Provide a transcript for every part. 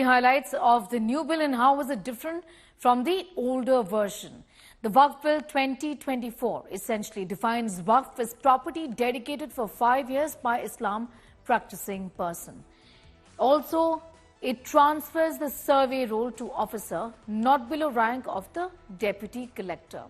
highlights of the new bill and how is it different from the older version. The Waqf Bill 2024 essentially defines Waqf as property dedicated for 5 years by Islam practicing person. Also, it transfers the survey role to officer not below rank of the deputy collector.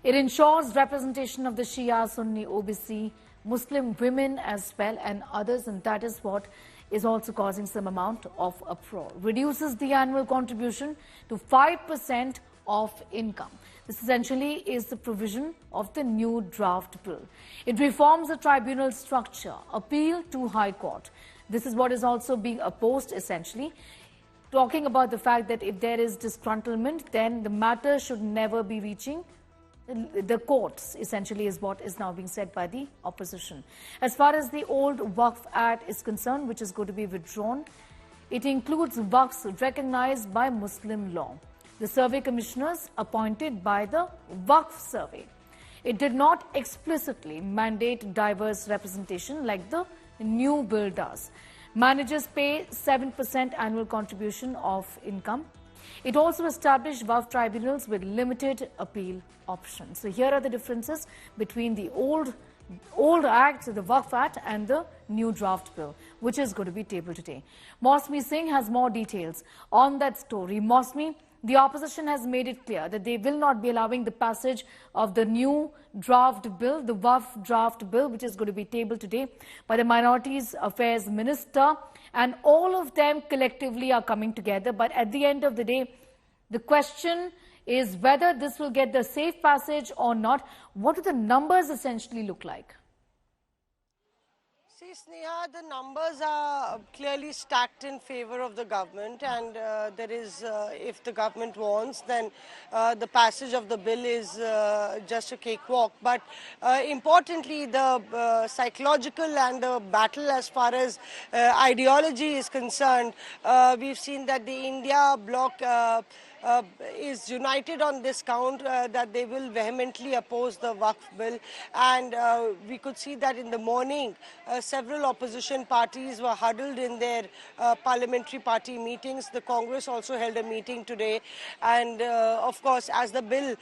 It ensures representation of the Shia, Sunni, OBC, Muslim women as well and others, and that is what is also causing some amount of uproar. Reduces the annual contribution to 5% of income. This essentially is the provision of the new draft bill. It reforms the tribunal structure, appeal to High Court. This is what is also being opposed essentially, talking about the fact that if there is disgruntlement, then the matter should never be reaching the courts, essentially is what is now being said by the opposition. As far as the old Waqf Act is concerned, which is going to be withdrawn, it includes Waqfs recognized by Muslim law. The survey commissioners appointed by the Waqf survey. It did not explicitly mandate diverse representation like the new bill does. Managers pay 7% annual contribution of income. It also established Waqf tribunals with limited appeal options. So here are the differences between the old Act, the Waqf Act, and the new draft bill, which is going to be tabled today. Mosmi Singh has more details on that story. Mosmi, the opposition has made it clear that they will not be allowing the passage of the new draft bill, the Waqf draft bill, which is going to be tabled today by the Minorities Affairs Minister, and all of them collectively are coming together. But at the end of the day, the question is whether this will get the safe passage or not. What do the numbers essentially look like? See, Sneha, the numbers are clearly stacked in favor of the government, and there is, if the government wants, then the passage of the bill is just a cakewalk. But importantly, the psychological and the battle as far as ideology is concerned, we've seen that the India bloc is united on this count, that they will vehemently oppose the Waqf bill, and we could see that in the morning several opposition parties were huddled in their parliamentary party meetings. The Congress also held a meeting today, and of course, as the bill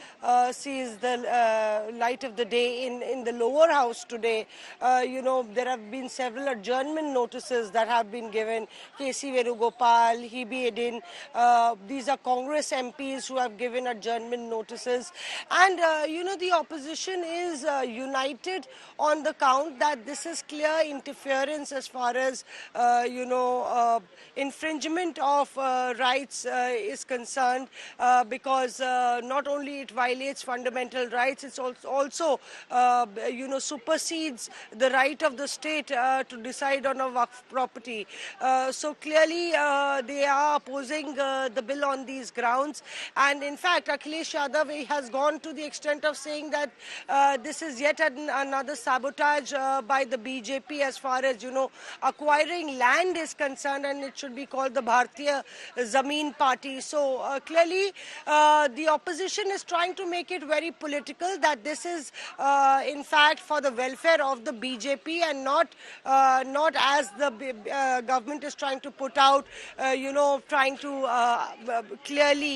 sees the light of the day in the lower house today, there have been several adjournment notices that have been given. K.C. Venugopal, Hebe Edin, these are Congress MPs who have given adjournment notices, and the opposition is united on the count that this is clear interference as far as infringement of rights is concerned, because not only it violates fundamental rights, it's also supersedes the right of the state to decide on a Waqf property. So clearly they are opposing the bill on these grounds. And in fact, Akhilesh Yadav has gone to the extent of saying that this is yet another sabotage by the BJP as far as, acquiring land is concerned, and it should be called the Bharatiya Zameen Party. So clearly the opposition is trying to make it very political, that this is in fact for the welfare of the BJP and not as the government is trying to put out, trying to clearly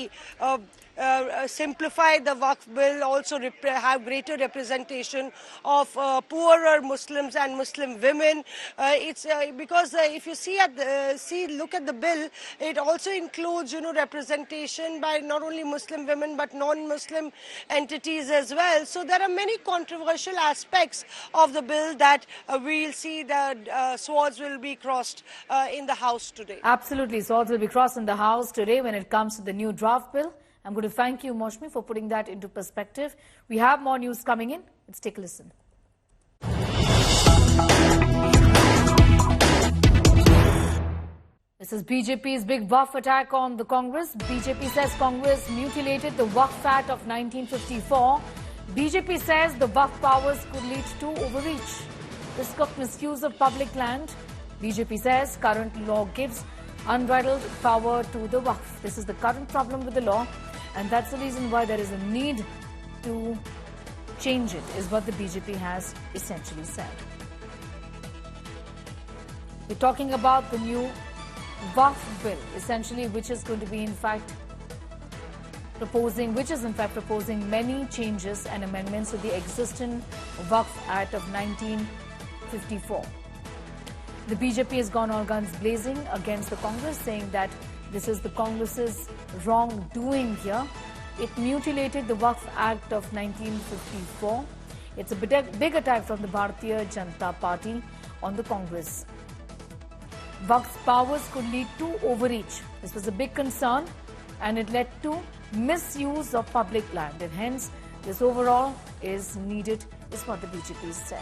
simplify the Waqf bill, also have greater representation of poorer Muslims and Muslim women. It's because if you look at the bill, it also includes representation by not only Muslim women but non-Muslim entities as well. So there are many controversial aspects of the bill that we'll see that swords will be crossed in the House today. Absolutely, swords will be crossed in the House today when it comes to the new draft bill. I'm going to thank you, Mosmi, for putting that into perspective. We have more news coming in. Let's take a listen. This is BJP's big Waqf attack on the Congress. BJP says Congress mutilated the Waqf Act of 1954. BJP says the Waqf powers could lead to overreach, risk of misuse of public land. BJP says current law gives unbridled power to the Waqf. This is the current problem with the law, and that's the reason why there is a need to change it, is what the BJP has essentially said. We're talking about the new Waqf bill, essentially, which is in fact proposing many changes and amendments to the existing Waqf Act of 1954. The BJP has gone all guns blazing against the Congress, saying that this is the Congress's wrongdoing here. It mutilated the Waqf Act of 1954. It's a big attack from the Bharatiya Janata Party on the Congress. Waqf's powers could lead to overreach. This was a big concern, and it led to misuse of public land, and hence this overall is needed, is what the BJP said.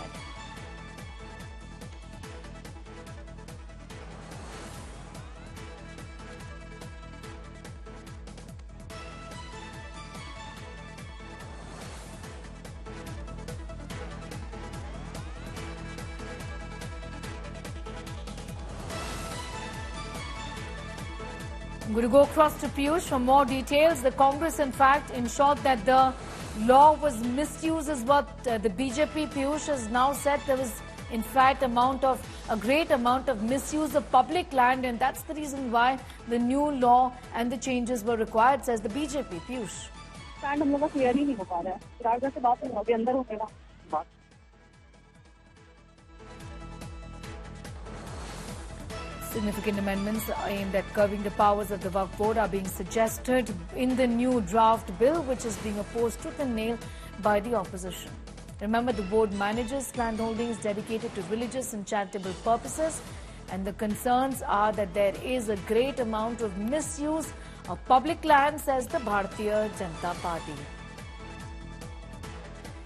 I'm going to go across to Piyush for more details. The Congress, in fact, ensured that the law was misused, is what the BJP, Piyush, has now said. There was, in fact, a great amount of misuse of public land, and that's the reason why the new law and the changes were required, says the BJP, Piyush. हम लोग का clear ही नहीं हो पा रहा है। राजा से बात नहीं होगी, अंदर हो गया बात। Significant amendments aimed at curbing the powers of the Waqf Board are being suggested in the new draft bill, which is being opposed tooth and nail by the opposition. Remember, the board manages land holdings dedicated to religious and charitable purposes, and the concerns are that there is a great amount of misuse of public land, says the Bharatiya Janata Party.